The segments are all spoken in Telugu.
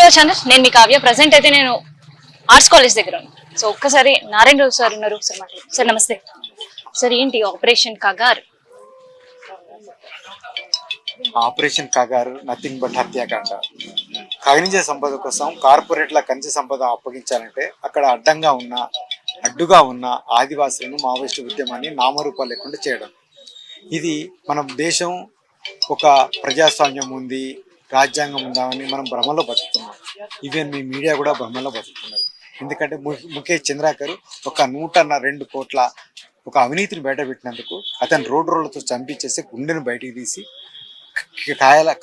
Our channel. నేను మీ కావ్య. ప్రజెంట్ అయితే నేను ఆర్ట్స్ కాలేజ్ దగ్గర ఉన్నాను. సో ఒక్కసారి నారాయణ రావు సార్ ఉన్నారు, సార్ మాట్లాడు. సార్ నమస్తే. సార్ ఏంటి operation Kagar? Operation Kagar nothing but హత్యాకాండ. ఖనిజ సంపద కోసం కార్పొరేట్ల ఖనిజ సంపద అప్పగించాలంటే అక్కడ అడ్డుగా ఉన్న ఆదివాసులను మావోయిస్టు ఉద్యమాన్ని నామరూపాలు లేకుండా చేయడం. ఇది మన దేశం ఒక ప్రజాస్వామ్యం ఉంది, రాజ్యాంగం ఉందామని మనం భ్రమలో బతుకుతున్నాం. ఈవెన్ మీ మీడియా కూడా భ్రమలో బతుకుతున్నారు. ఎందుకంటే ముఖేష్ చంద్రాకర్ ఒక 102 కోట్ల ఒక అవినీతిని బయటపెట్టినందుకు అతను రోడ్లతో చంపించేసి గుండెను బయటికి తీసి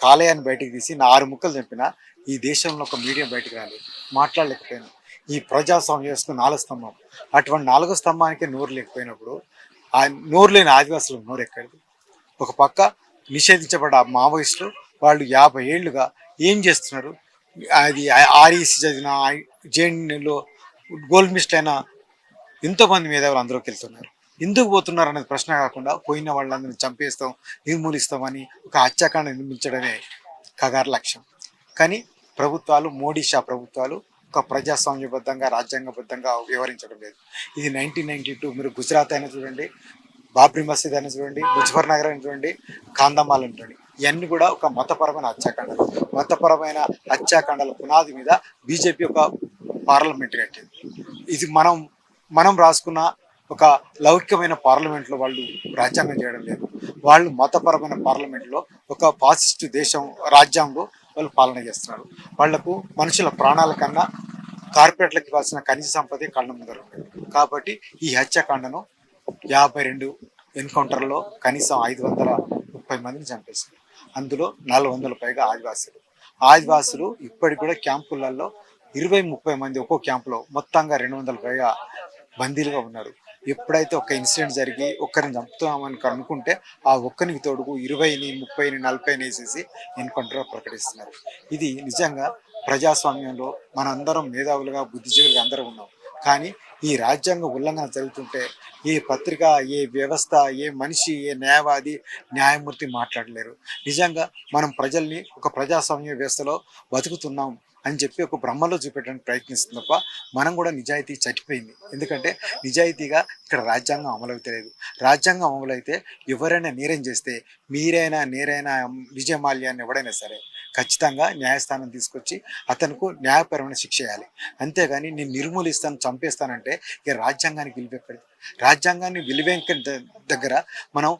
కాలేయాన్ని బయటికి తీసి 6 ముక్కలు చంపిన ఈ దేశంలో ఒక మీడియా బయటకు రాలేదు, మాట్లాడలేకపోయాను. ఈ ప్రజాస్వామ్య వ్యవస్థ 4 స్తంభం. అటువంటి 4 స్తంభానికి నోరు లేకపోయినప్పుడు ఆ నోరు లేని ఆదివాసులకు నోరు ఎక్కడిది? ఒక పక్క నిషేధించబడ్డ మావోయిస్టులు వాళ్ళు 50 ఏళ్లుగా ఏం చేస్తున్నారు? అది ఆర్ఈసి చదివిన జేఎన్యూలో గోల్డ్ మిస్ట్ అయిన ఎంతోమంది మేధావులు అందరికి వెళ్తున్నారు. ఎందుకు పోతున్నారు అనేది ప్రశ్న కాకుండా పోయిన వాళ్ళందరినీ చంపేస్తాం, నిర్మూలిస్తామని ఒక హత్యాకాండ నిర్మించడమే కగారు లక్ష్యం. కానీ ప్రభుత్వాలు, మోడీ షా ప్రభుత్వాలు ఒక ప్రజాస్వామ్యబద్ధంగా రాజ్యాంగబద్ధంగా వ్యవహరించడం లేదు. ఇది 1992 మీరు గుజరాత్ అయినా చూడండి, బాబ్రీ మసీద్ అయినా చూడండి, ముజఫర్ నగర్ అయినా చూడండి, కాందమాల్ అని చూడండి, ఇవన్నీ కూడా ఒక మతపరమైన హత్యాకాండలు. మతపరమైన హత్యాకాండాల పునాది మీద బీజేపీ ఒక పార్లమెంట్ కట్టింది. ఇది మనం రాసుకున్న ఒక లౌకికమైన పార్లమెంట్లో వాళ్ళు రాజ్యాంగం చేయడం లేదు. వాళ్ళు మతపరమైన పార్లమెంట్లో ఒక ఫాసిస్టు దేశం రాజ్యాంగంలో వాళ్ళు పాలన చేస్తున్నారు. వాళ్లకు మనుషుల ప్రాణాల కన్నా కార్పొరేట్లకు ఇవ్వాల్సిన ఖనిజ సంపదే కళ్ళ ముందర ఉండేది. కాబట్టి ఈ హత్యాకాండను 52 ఎన్కౌంటర్లో కనీసం 530 మందిని చంపేశారు. అందులో 400 పైగా ఆదివాసులు ఇప్పటికి కూడా క్యాంపులలో 20-30 మంది ఒక్కో క్యాంపులో మొత్తంగా 200 పైగా బందీలుగా ఉన్నారు. ఎప్పుడైతే ఒక ఇన్సిడెంట్ జరిగి ఒక్కరిని చంపుతామని అనుకుంటే ఆ ఒక్కరికి తోడుకు 20ని 30ని 40ని వేసేసి ఎన్కౌంటర్ ప్రకటిస్తున్నారు. ఇది నిజంగా ప్రజాస్వామ్యంలో మనందరం మేధావులుగా బుద్ధిజీవులుగా అందరూ ఉన్నాం. కానీ ఈ రాజ్యాంగ ఉల్లంఘన జరుగుతుంటే ఏ పత్రిక, ఏ వ్యవస్థ, ఏ మనిషి, ఏ న్యాయవాది, న్యాయమూర్తి మాట్లాడలేరు. నిజంగా మనం ప్రజల్ని ఒక ప్రజాస్వామ్య వ్యవస్థలో బతుకుతున్నాం అని చెప్పి ఒక భ్రమలో చూపెట్టడానికి ప్రయత్నిస్తుంది తప్ప మనం కూడా నిజాయితీ చచ్చిపోయింది. ఎందుకంటే నిజాయితీగా ఇక్కడ రాజ్యాంగం అమలవుతలేదు. రాజ్యాంగం అమలైతే ఎవరైనా నేరం చేస్తే మీరైనా నేరైనా విజయమాల్యాన్ని ఎవడైనా సరే ఖచ్చితంగా న్యాయస్థానం తీసుకొచ్చి అతనికి న్యాయపరమైన శిక్ష చేయాలి. అంతేగాని నేను నిర్మూలిస్తాను, చంపేస్తానంటే ఇక రాజ్యాంగానికి విలువెక్కడిది? రాజ్యాంగాన్ని విలువెంక దగ్గర మనం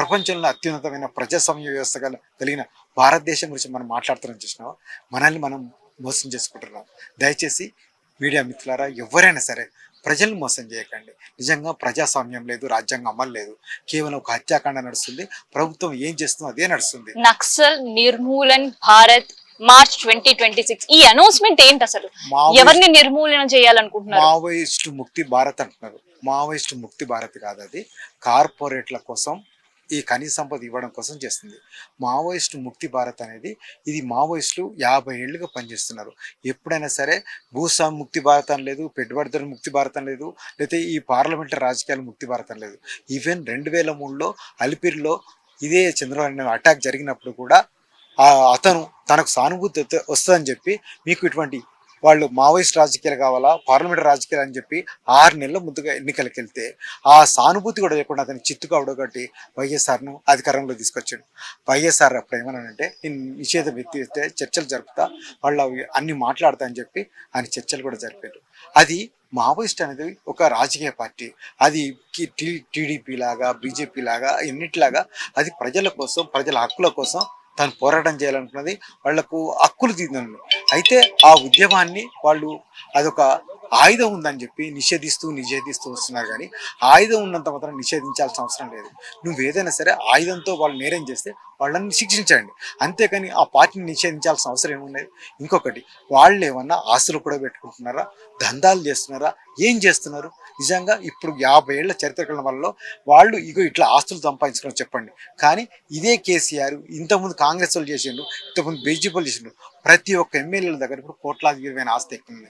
ప్రపంచంలో అత్యున్నతమైన ప్రజాస్వామ్య వ్యవస్థ కలిగిన భారతదేశం గురించి మనం మాట్లాడుతున్నాం. చూసినావా, మనల్ని మనం మోసం చేసుకుంటున్నాం. దయచేసి మీడియా మిత్రులారా, ఎవరైనా సరే ప్రజల్ని మోసం చేయకండి. నిజంగా ప్రజాస్వామ్యం లేదు, రాజ్యాంగం అమలు లేదు, కేవలం ఒక హత్యాకాండ నడుస్తుంది. ప్రభుత్వం ఏం చేస్తుందో అదే నడుస్తుంది. నక్సల్ నిర్మూలన్ భారత్ మార్చ్ 2026 ఈ అనౌన్స్మెంట్ ఏంటి? అసలు ఎవరిని నిర్మూలన చేయాలనుకుంటున్నారు? మావోయిస్టు ముక్తి భారత్ అంటున్నారు. మావోయిస్టు ముక్తి భారత్ కాదు, అది కార్పొరేట్ల కోసం ఈ ఖనిజ సంపద ఇవ్వడం కోసం చేస్తుంది. మావోయిస్టు ముక్తి భారత్ అనేది ఇది మావోయిస్టులు 50 ఏళ్లుగా పనిచేస్తున్నారు. ఎప్పుడైనా సరే భూస్వామి ముక్తి భారత్ అని లేదు, పెట్టుబడిదారు ముక్తి భారత్ అని లేదు, లేకపోతే ఈ పార్లమెంటరీ రాజకీయాల ముక్తి భారత్ అని లేదు. ఈవెన్ 2003లో అలిపిరిలో ఇదే చంద్రబాబు అటాక్ జరిగినప్పుడు కూడా అతను తనకు సానుభూతి వస్తుందని చెప్పి మీకు ఇటువంటి వాళ్ళు మావోయిస్ట్ రాజకీయాలు కావాలా, పార్లమెంటరీ రాజకీయాలు అని చెప్పి 6 నెలల ముందుగా ఎన్నికలకు వెళ్తే ఆ సానుభూతి కూడా లేకుండా అతను చిత్తుగా అవడగొట్టి వైఎస్ఆర్ను అధికారంలో తీసుకొచ్చాడు. వైఎస్ఆర్ అప్పుడు ఏమన్నానంటే నేను నిషేధం ఎత్తిస్తే చర్చలు జరుపుతా, వాళ్ళు అవి అన్ని మాట్లాడతా అని చెప్పి ఆయన చర్చలు కూడా జరిపారు. అది మావోయిస్ట్ అనేది ఒక రాజకీయ పార్టీ. అది టీడీపీ లాగా, బీజేపీ లాగా, ఎన్నిటిలాగా అది ప్రజల కోసం, ప్రజల హక్కుల కోసం తను పోరాటం చేయాలనుకున్నది. వాళ్లకు హక్కులు తీద్దాను. అయితే ఆ ఉద్యమాన్ని వాళ్ళు అదొక ఆయుధం ఉందని చెప్పి నిషేధిస్తూ వస్తున్నారు. కానీ ఆయుధం ఉన్నంత మాత్రం నిషేధించాల్సిన అవసరం లేదు. నువ్వు ఏదైనా సరే ఆయుధంతో వాళ్ళు నేరం చేస్తే వాళ్ళని శిక్షించండి, అంతేకాని ఆ పార్టీని నిషేధించాల్సిన అవసరం ఏమున్నది? ఇంకొకటి, వాళ్ళు ఏమన్నా ఆస్తులు కూడా పెట్టుకుంటున్నారా, దందాలు చేస్తున్నారా, ఏం చేస్తున్నారు? నిజంగా ఇప్పుడు 50 ఏళ్ల చరిత్ర వల్ల వాళ్ళు ఇట్లా ఆస్తులు సంపాదించుకొని చెప్పండి. కానీ ఇదే కేసీఆర్ ఇంతకుముందు కాంగ్రెస్ వాళ్ళు చేసిండ్రు, ఇంతకుముందు బీజేపీ వాళ్ళు చేసిండ్రు. ప్రతి ఒక్క ఎమ్మెల్యేల దగ్గర ఇప్పుడు కోట్లాది విలువైన ఆస్తి ఎక్కుంది.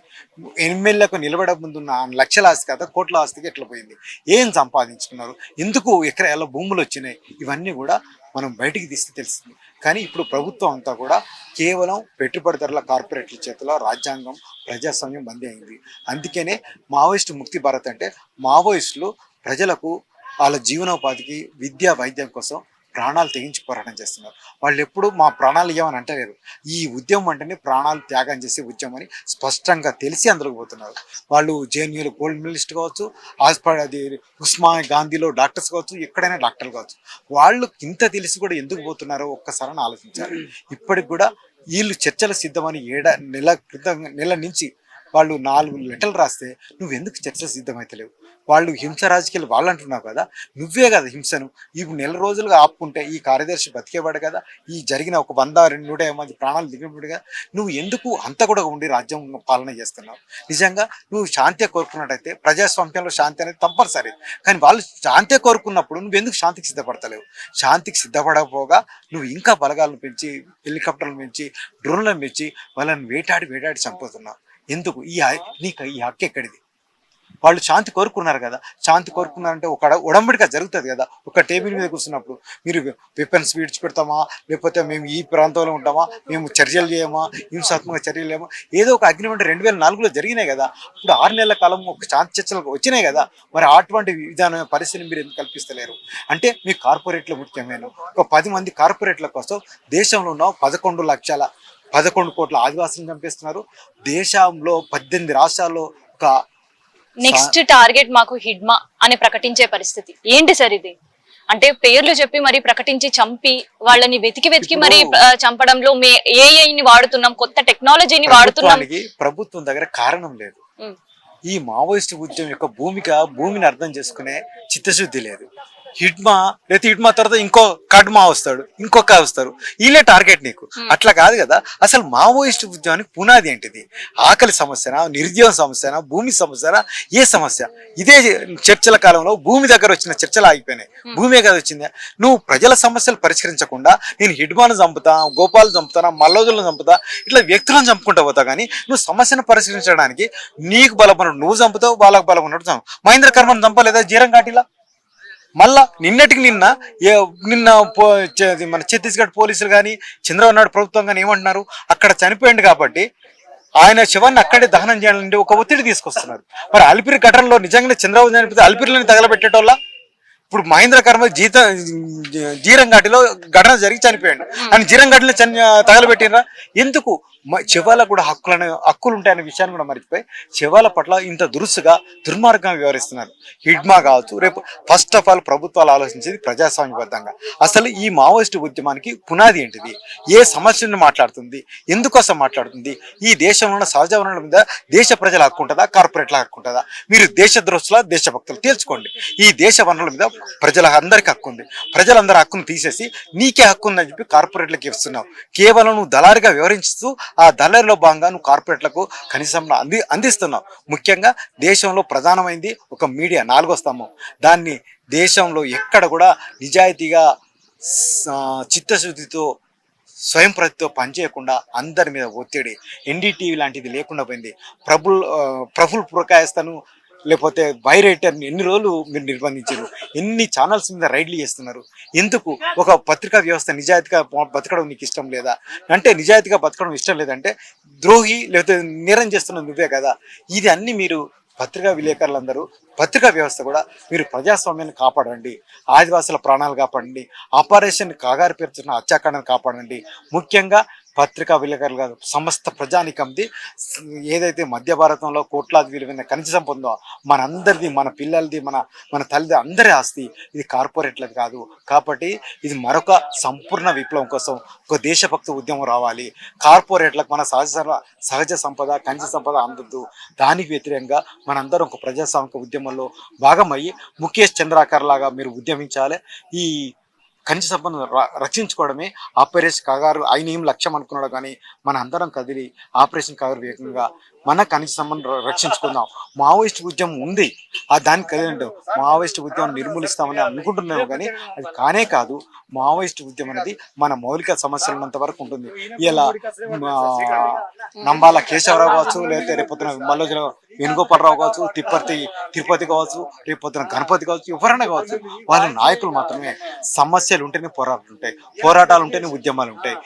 ఎమ్మెల్యేలకు నిలబడ ముందున్న లక్షల ఆస్తి కదా కోట్ల ఆస్తికి ఎట్లా పోయింది? ఏం సంపాదించుకున్నారు? ఎందుకు ఎకరాల భూములు వచ్చినాయి? ఇవన్నీ కూడా మనం బయటికి తీస్తే తెలుస్తుంది. కానీ ఇప్పుడు ప్రభుత్వం అంతా కూడా కేవలం పెట్టుబడిదారుల కార్పొరేట్ల చేతిలో రాజ్యాంగం ప్రజాస్వామ్యం బందీ అయింది. అందుకనే మావోయిస్టు ముక్తి భారత్ అంటే మావోయిస్టులు ప్రజలకు వాళ్ళ జీవనోపాధికి విద్యా వైద్యం కోసం ప్రాణాలు తెగించి పోరాటం చేస్తున్నారు. వాళ్ళు ఎప్పుడు మా ప్రాణాలు ఇవ్వమని అంటలేరు. ఈ ఉద్యమం అంటేనే ప్రాణాలు త్యాగం చేసే ఉద్యమం అని స్పష్టంగా తెలిసి అందులోకి పోతున్నారు. వాళ్ళు జేఎన్యూలో గోల్డ్ మెడలిస్ట్ కావచ్చు, అది ఉస్మానియా గాంధీలో డాక్టర్స్ కావచ్చు, ఎక్కడైనా డాక్టర్లు కావచ్చు. వాళ్ళు ఇంత తెలిసి కూడా ఎందుకు పోతున్నారో ఒక్కసారి ఆలోచించారు. ఇప్పటికి కూడా వీళ్ళు చర్చలు సిద్ధమని నెల నుంచి వాళ్ళు 4 లెటర్లు రాస్తే నువ్వు ఎందుకు చర్చలు సిద్ధమైతలేవు? వాళ్ళు హింస రాజకీయాలు వాళ్ళు అంటున్నావు కదా, నువ్వే కదా హింసను ఇప్పుడు నెల రోజులుగా ఆపుకుంటే ఈ కార్యదర్శి బతికేవాడు కదా, ఈ జరిగిన ఒక 100-150 మంది ప్రాణాలు దిగినప్పుడు కదా, నువ్వు ఎందుకు అంత కూడా ఉండి రాజ్యం పాలన చేస్తున్నావు? నిజంగా నువ్వు శాంతి కోరుకున్నట్టయితే ప్రజాస్వామ్యంలో శాంతి అనేది తప్పనిసరి. కానీ వాళ్ళు శాంతి కోరుకున్నప్పుడు నువ్వు ఎందుకు శాంతికి సిద్ధపడతలేవు? శాంతికి సిద్ధపడకపోగా నువ్వు ఇంకా బలగాలను పెంచి, హెలికాప్టర్లను పెంచి, డ్రోన్లను పెంచి వాళ్ళని వేటాడి చంపుతున్నావు. ఎందుకు? నీకు ఈ హక్కు ఎక్కడిది? వాళ్ళు శాంతి కోరుకున్నారు కదా, శాంతి కోరుకున్నారంటే ఒక ఉడంబడిగా జరుగుతుంది కదా. ఒక టేబుల్ మీద కూర్చున్నప్పుడు మీరు వెపన్స్ విడిచిపెడతామా, లేకపోతే మేము ఈ ప్రాంతంలో ఉంటామా, మేము చర్యలు చేయమా, హింసాత్మక చర్యలు చేయమా, ఏదో ఒక అగ్రిమెంట్ 2004లో జరిగినాయి కదా. ఇప్పుడు 6 నెలల కాలం ఒక శాంతి చర్చలకు వచ్చినాయి కదా. మరి అటువంటి విధాన పరిస్థితిని మీరు ఎందుకు కల్పిస్తలేరు? అంటే మీ కార్పొరేట్లు ముఖ్యమైన ఒక 10 మంది కార్పొరేట్ల కోసం దేశంలో ఉన్న 11 కోట్ల ఆదివాసులను చంపేస్తున్నారు. దేశంలో 18 రాష్ట్రాల్లో ఒక నెక్స్ట్ టార్గెట్ మాకు హిడ్మా అని ప్రకటించే పరిస్థితి ఏంటి సార్ ఇది? అంటే పేర్లు చెప్పి మరి ప్రకటించి చంపి వాళ్ళని వెతికి మరి చంపడంలో ఏఐని వాడుతున్నాం, కొత్త టెక్నాలజీని వాడుతున్నాం. ప్రభుత్వం దగ్గర కారణం లేదు. ఈ మావోయిస్ట్ ఉద్యమం యొక్క భూమిని అర్థం చేసుకునే చిత్తశుద్ధి లేదు. హిడ్మా లేకపోతే హిడ్మా తర్వాత ఇంకో కడ్మా వస్తాడు, ఇంకొక వస్తారు, వీళ్ళే టార్గెట్ నీకు. అట్లా కాదు కదా. అసలు మావోయిస్ట్ ఉద్యమానికి పునాది ఏంటిది? ఆకలి సమస్యనా, నిరుద్యోగ సమస్యనా, భూమి సమస్యనా, ఏ సమస్య? ఇదే చర్చల కాలంలో భూమి దగ్గర వచ్చిన చర్చలు ఆగిపోయినాయి. భూమే కదా వచ్చింది. నువ్వు ప్రజల సమస్యలు పరిష్కరించకుండా నేను హిడ్మాను చంపుతా, గోపాలను చంపుతానా, మల్లోజులను చంపుతా, ఇట్లా వ్యక్తులను చంపుకుంటూ పోతావు. కానీ నువ్వు సమస్యను పరిష్కరించడానికి నీకు బలపడినట్టు నువ్వు చంపుతావు, వాళ్ళకు బలపడినట్టు చంపు. మహేంద్ర కర్మను చంపలేదా జీరంఘాటిలా? మళ్ళా నిన్న మన ఛత్తీస్గఢ్ పోలీసులు కానీ చంద్రబాబు నాయుడు ప్రభుత్వం కానీ ఏమంటున్నారు? అక్కడ చనిపోయింది కాబట్టి ఆయన శవాన్ని అక్కడే దహనం చేయాలంటే ఒక ఒత్తిడి తీసుకొస్తున్నారు. మరి అలిపిరి ఘటనలో నిజంగానే చంద్రబాబు చనిపోతే అలిపిరిని తగలబెట్టేటోళ్ళ? ఇప్పుడు మహేంద్ర కర్మ జీరంఘాటిలో ఘటన జరిగి చనిపోయాడు, ఆయన జీరంఘాటిలో తగలబెట్టినరా? ఎందుకు? శవాల కూడా హక్కులు ఉంటాయనే విషయాన్ని కూడా మర్చిపోయి శవాల పట్ల ఇంత దురుసుగా దుర్మార్గంగా వ్యవహరిస్తున్నారు. హిడ్మా కావచ్చు, రేపు ఫస్ట్ ఆఫ్ ఆల్ ప్రభుత్వాలు ఆలోచించేది ప్రజాస్వామ్యబద్ధంగా. అసలు ఈ మావోయిస్ట్ ఉద్యమానికి పునాది ఏంటిది? ఏ సమస్యను మాట్లాడుతుంది? ఎందుకోసం మాట్లాడుతుంది? ఈ దేశంలో ఉన్న సహజ వనరుల మీద దేశ ప్రజల హక్కు ఉంటుందా, కార్పొరేట్ల హక్కు ఉంటుందా? మీరు దేశద్రోహుల, దేశభక్తులు తేల్చుకోండి. ఈ దేశ వనరుల మీద ప్రజల అందరికీ హక్కు ఉంది. ప్రజలందరి హక్కును తీసేసి నీకే హక్కు ఉందని చెప్పి కార్పొరేట్లకు ఇస్తున్నావు. కేవలం నువ్వు దళారిగా వివరిస్తూ ఆ దళారిలో భాగంగా నువ్వు కార్పొరేట్లకు కనీసం అందిస్తున్నావు. ముఖ్యంగా దేశంలో ప్రధానమైంది ఒక మీడియా, 4వ స్తంభం. దాన్ని దేశంలో ఎక్కడ కూడా నిజాయితీగా చిత్తశుద్ధితో స్వయం ప్రతితో పనిచేయకుండా అందరి మీద ఒత్తిడి, ఎన్డీటీవీ లాంటిది లేకుండా పోయింది. ప్రఫుల్ పురకాయస్తను లేకపోతే బైరైటర్ ఎన్ని రోజులు మీరు నిర్బంధించారు? ఎన్ని ఛానల్స్ మీద రైడ్లు చేస్తున్నారు? ఎందుకు? ఒక పత్రికా వ్యవస్థ నిజాయితీగా బతకడం నీకు ఇష్టం లేదా? అంటే నిజాయితీగా బతకడం ఇష్టం లేదంటే ద్రోహి లేకపోతే నేరం చేస్తున్న నువ్వే కదా. ఇది అన్ని మీరు పత్రికా విలేకరులందరూ, పత్రికా వ్యవస్థ కూడా మీరు ప్రజాస్వామ్యాన్ని కాపాడండి, ఆదివాసుల ప్రాణాలు కాపాడండి, ఆపరేషన్ కాగారు పేర్చున్న హత్యాకాండను కాపాడండి. ముఖ్యంగా పత్రికా విలేకరులు కాదు, సమస్త ప్రజానికంది ఏదైతే మధ్య భారతంలో కోట్లాది విలువైన ఖనిజ సంపద ఉందో మనందరిది, మన పిల్లలది, మన తల్లిది, అందరి ఆస్తి. ఇది కార్పొరేట్లది కాదు. కాబట్టి ఇది మరొక సంపూర్ణ విప్లవం కోసం ఒక దేశభక్తి ఉద్యమం రావాలి. కార్పొరేట్లకు మన సహజ సంపద, ఖనిజ సంపద అందద్దు. దానికి వ్యతిరేకంగా మనందరం ఒక ప్రజాస్వామిక ఉద్యమంలో భాగమయ్యి ముఖేష్ చంద్రాకర్ లాగా మీరు ఉద్యమించాలి. ఈ ఖనిజ సంపదను రక్షించుకోవడమే ఆపరేషన్ కాగారు. ఆయన ఏం లక్ష్యం అనుకున్నాడు, కానీ మన అందరం కదిలి ఆపరేషన్ కాగారు వేగంగా మన ఖనిజ సంపదను రక్షించుకుందాం. మావోయిస్ట్ ఉద్యమం ఉంది, దానికి కదిలిండు. మావోయిస్ట్ ఉద్యమం నిర్మూలిస్తామని అనుకుంటున్నాము, కానీ అది కానే కాదు. మావోయిస్ట్ ఉద్యమం అనేది మన మౌలిక సమస్యలు ఉన్నంత వరకు ఉంటుంది. ఇలా నంబాల కేశవరావు కావచ్చు, లేకపోతే రేపొద్దున మల్లోజుల వేణుగోపాలరావు కావచ్చు, తిరుపతి కావచ్చు, రేపొద్దున గణపతి కావచ్చు, ఎవరైనా కావచ్చు, వాళ్ళ నాయకులు మాత్రమే సమస్యలు సమస్యలు ఉంటేనే పోరాటాలు ఉంటాయి, పోరాటాలు ఉంటేనే ఉద్యమాలు ఉంటాయి.